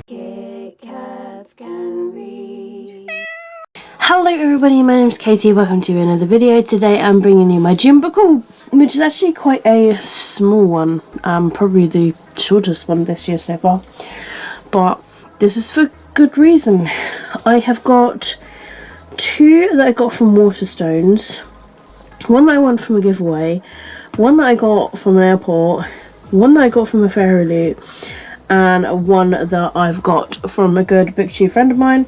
Kitkatscanread. Hello everybody, my name is Katie, welcome to another video. Today I'm bringing you my gym book haul, which is actually quite a small one, probably the shortest one this year so far, but this is for good reason. I have got two that I got from Waterstones, one that I won from a giveaway, one that I got from an airport, one that I got from a fairy loot, and one that I've got from a good booktube friend of mine.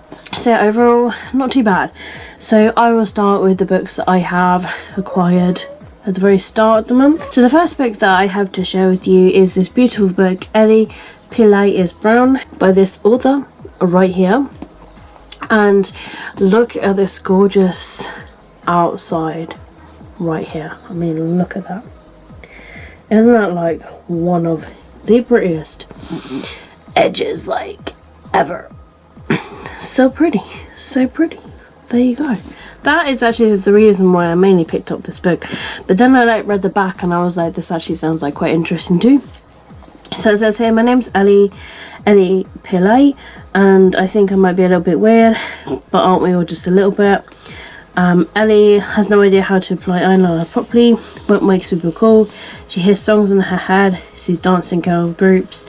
So overall, not too bad. So I will start with the books that I have acquired at the very start of the month. So the first book that I have to share with you is this beautiful book, Ellie Pillai is Brown, by this author right here. And look at this gorgeous outside right here. I mean, look at that. Isn't that like one of the prettiest edges like ever? So pretty, so pretty. There you go. That is actually the reason why I mainly picked up this book. But then I read the back and I was like, this actually sounds like quite interesting too. So it says here, my name's Ellie Pillai, and I think I might be a little bit weird, but aren't we all just a little bit? Ellie has no idea how to apply eyeliner properly, but makes people cool. She hears songs in her head, sees dancing girl groups,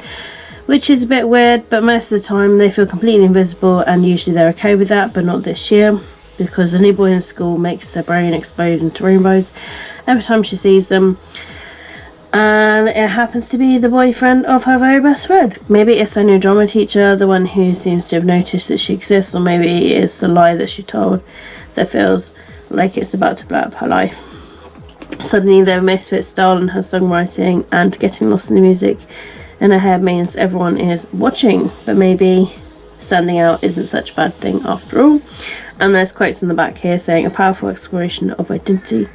which is a bit weird, but most of the time they feel completely invisible, and usually they're okay with that, but not this year, because a new boy in school makes their brain explode into rainbows every time she sees them. And it happens to be the boyfriend of her very best friend. Maybe it's her new drama teacher, the one who seems to have noticed that she exists, or maybe it's the lie that she told that feels like it's about to blow up her life. Suddenly their misfit style and her songwriting and getting lost in the music in her head means everyone is watching, but maybe standing out isn't such a bad thing after all. And there's quotes on the back here saying a powerful exploration of identity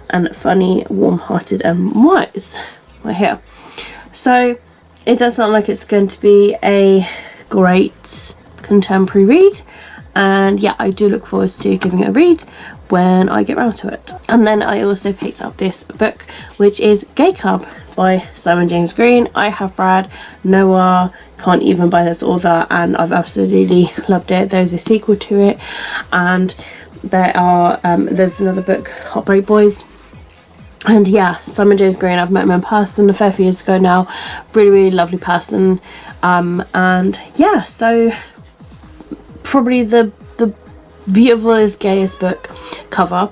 and funny, warm-hearted and wise, right here. So it does sound like it's going to be a great contemporary read, and yeah, I do look forward to giving it a read when I get round to it. And then I also picked up this book, which is Gay Club by Simon James Green. I have read Noah, can't even buy this author, and I've absolutely loved it. There's a sequel to it, and there's another book, Heartbreak Boys. And yeah, Simon James Green, I've met him in person a fair few years ago now. Really, really lovely person. And yeah, so probably the beautifulest, gayest book cover.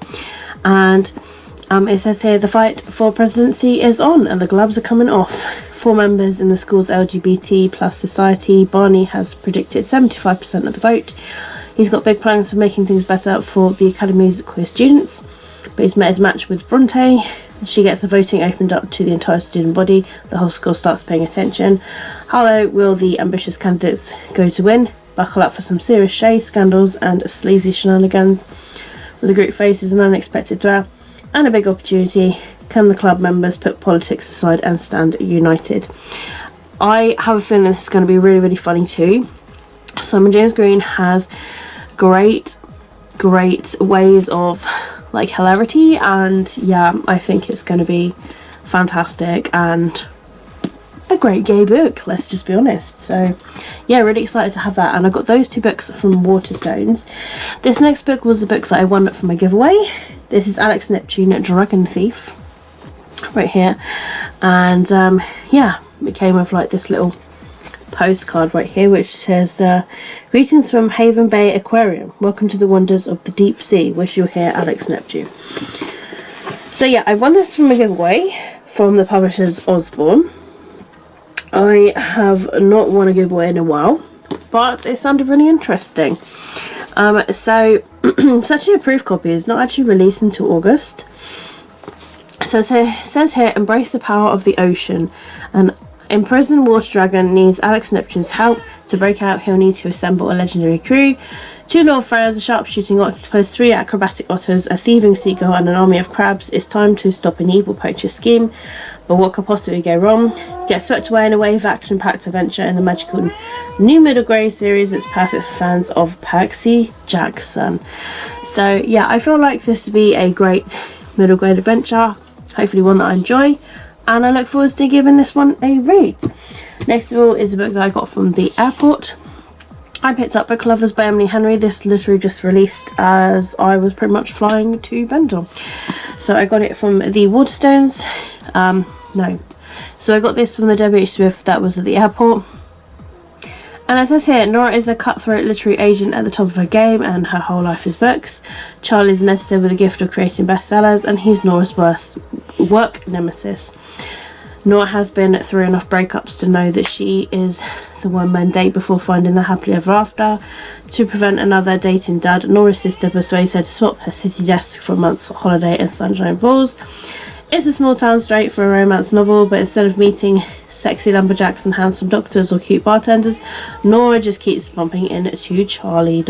And it says here, the fight for presidency is on and the gloves are coming off. 4 members in the school's LGBT plus society. Barney has predicted 75% of the vote. He's got big plans for making things better for the academy's queer students, but he's met his match with Bronte. She gets the voting opened up to the entire student body. The whole school starts paying attention. How low will the ambitious candidates go to win? Buckle up for some serious shade, scandals and sleazy shenanigans. With the group faces an unexpected threat and a big opportunity, can the club members put politics aside and stand united? I have a feeling this is going to be really, really funny too. Simon James Green has great ways of like hilarity, and yeah, I think it's going to be fantastic and a great gay book, let's just be honest. So yeah, really excited to have that. And I got those two books from Waterstones. This next book was the book that I won from my giveaway. This is Alex Neptune, Dragon Thief, right here. And yeah, it came with like this little postcard right here, which says greetings from Haven Bay Aquarium, welcome to the wonders of the deep sea, wish you here, Alex Neptune. So yeah, I won this from a giveaway from the publishers Osborne. I have not won a giveaway in a while, but it sounded really interesting. So it's actually a proof copy. It's not actually released until August. So it says here, embrace the power of the ocean. An imprisoned water dragon needs Alex Neptune's help. To break out, he'll need to assemble a legendary crew. 2 Lord Freyers, a sharpshooting octopus, 3 acrobatic otters, a thieving seagull and an army of crabs. It's time to stop an evil poacher scheme. But what could possibly go wrong? Get swept away in a wave of action-packed adventure in the magical new middle grade series that's perfect for fans of Percy Jackson. So yeah, I feel like this to be a great middle grade adventure, hopefully one that I enjoy, and I look forward to giving this one a read. Next of all is a book that I got from the airport. I picked up Book Lovers by Emily Henry. This literally just released as I was pretty much flying to Benton. So I got it from the Waterstones. So I got this from the W.H. Smith that was at the airport. And as I say, Nora is a cutthroat literary agent at the top of her game, and her whole life is books. Charlie is an editor with the gift of creating bestsellers, and he's Nora's worst work nemesis. Nora has been through enough breakups to know that she is the one men date before finding the happily ever after. To prevent another dating dud, Nora's sister persuades her to swap her city desk for a month's holiday in Sunshine Falls. It's a small town straight for a romance novel, but instead of meeting sexy lumberjacks and handsome doctors or cute bartenders, Nora just keeps bumping into Charlie ...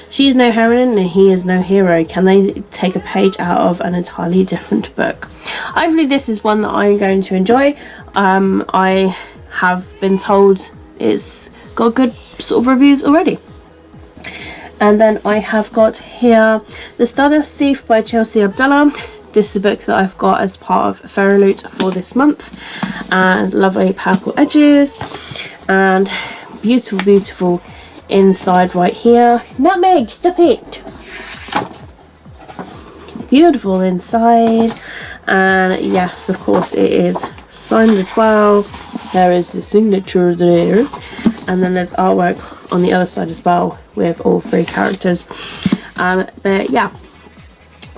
She is no heroine and he is no hero. Can they take a page out of an entirely different book? Hopefully this is one that I'm going to enjoy. I have been told it's got good sort of reviews already. And then I have got here The Stardust Thief by Chelsea Abdullah. This is a book that I've got as part of Fairy Loot for this month, and lovely purple edges and beautiful inside right here. Nutmeg, stop it! Beautiful inside, and yes, of course it is signed as well. There is the signature there, and then there's artwork on the other side as well with all 3 characters. But yeah.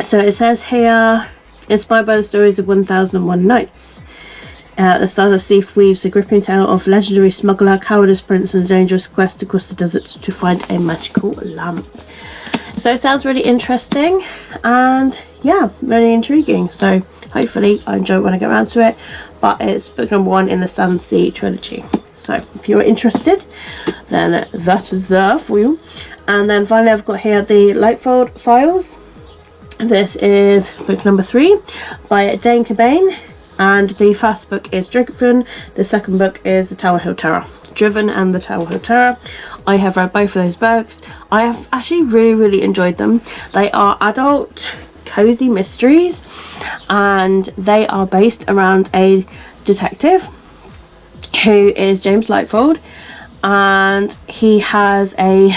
So it says here, inspired by the stories of 1001 Nights. The Stardust Thief weaves a gripping tale of legendary smuggler, cowardice prince, and a dangerous quest across the desert to find a magical lamp. So it sounds really interesting and yeah, really intriguing. So hopefully I enjoy it when I get around to it. But it's book number 1 in the Sun Sea trilogy. So if you're interested, then that is there for you. And then finally I've got here the Lightfold Files. This is book number 3 by Dane Cobain, and the first book is Driven, the second book is The Tower Hill Terror. Driven and The Tower Hill Terror. I have read both of those books. I have actually really enjoyed them. They are adult cozy mysteries, and they are based around a detective who is James Lightfold, and he has a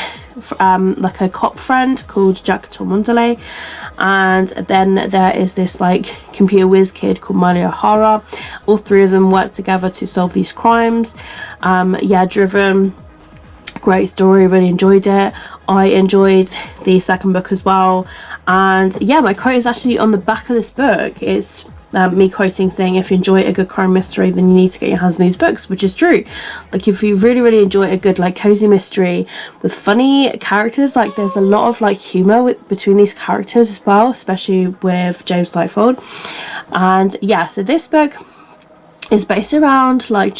like a cop friend called Jack Tormondelay, and then there is this like computer whiz kid called Miley O'Hara. All 3 of them work together to solve these crimes. Yeah, Driven, great story, really enjoyed it. I enjoyed the second book as well, and yeah, my quote is actually on the back of this book. It's me quoting saying, if you enjoy a good crime mystery, then you need to get your hands on these books, which is true. Like if you really enjoy a good like cozy mystery with funny characters, like there's a lot of like humor between these characters as well, especially with James Lightfold. And yeah, so this book is based around like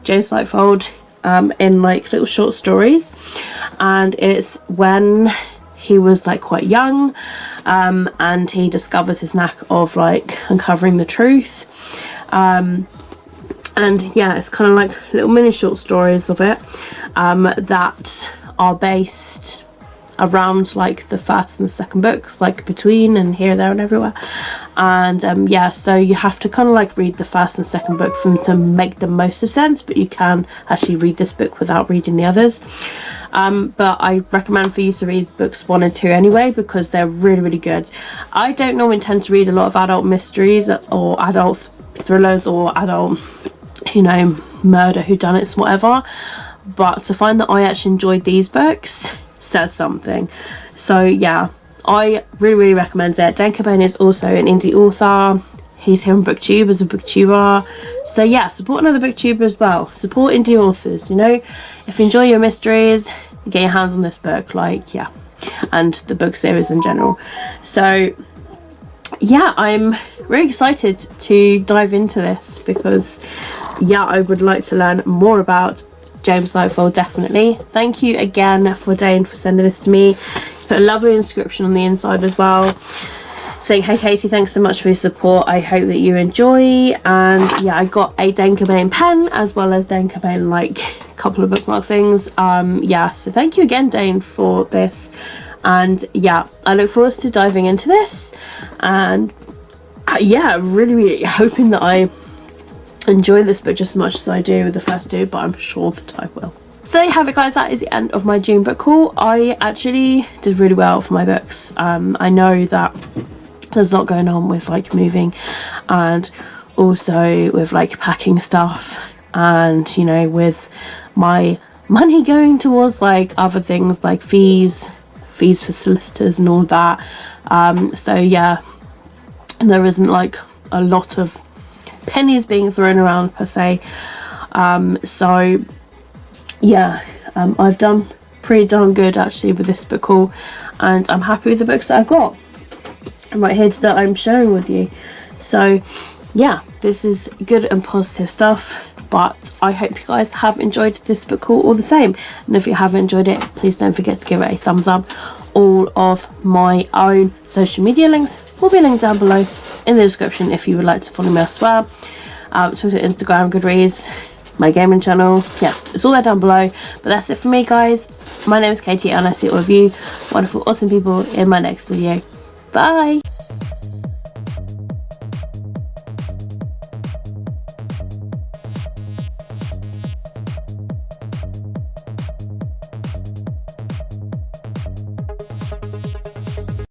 James Lightfold in like little short stories, and it's when he was like quite young, and he discovers his knack of like uncovering the truth, and yeah, it's kind of like little mini short stories of it that are based around like the first and the second books, like between and here, there and everywhere. And yeah, so you have to kind of like read the first and second book for them to make the most of sense, but you can actually read this book without reading the others. But I recommend for you to read books 1 and 2 anyway, because they're really good. I don't normally tend to read a lot of adult mysteries or adult thrillers or adult, you know, murder, whodunits, whatever, but to find that I actually enjoyed these books says something. So yeah, I really recommend it. Dan Cobain is also an indie author. He's here on BookTube as a booktuber. So yeah, support another booktuber as well. Support indie authors, you know. If you enjoy your mysteries, get your hands on this book, like, yeah. And the book series in general. So yeah, I'm really excited to dive into this, because yeah, I would like to learn more about James Lightfold, definitely. Thank you again for Dane for sending this to me. He's put a lovely inscription on the inside as well, saying, hey Katie, thanks so much for your support, I hope that you enjoy. And yeah, I got a Dane Cobain pen as well as Dane Cobain like a couple of bookmark things. Yeah, so thank you again, Dane, for this. And yeah, I look forward to diving into this, and yeah, really hoping that I enjoy this book just as much as I do with the first two, but I'm sure that I will. So there you have it, guys. That is the end of my June book haul. I actually did really well for my books. I know that there's a lot going on with like moving and also with like packing stuff, and you know, with my money going towards like other things like fees for solicitors and all that. So yeah, there isn't like a lot of pennies being thrown around per se. So yeah, I've done pretty darn good actually with this book haul, and I'm happy with the books that I've got right here that I'm sharing with you. So yeah, this is good and positive stuff, but I hope you guys have enjoyed this book haul all the same, and if you have enjoyed it, please don't forget to give it a thumbs up. All of my own social media links will be linked down below in the description if you would like to follow me elsewhere. Twitter, Instagram, Goodreads, my gaming channel, yeah, it's all there down below. But that's it for me, guys. My name is Katie, and I see all of you wonderful awesome people in my next video. Bye.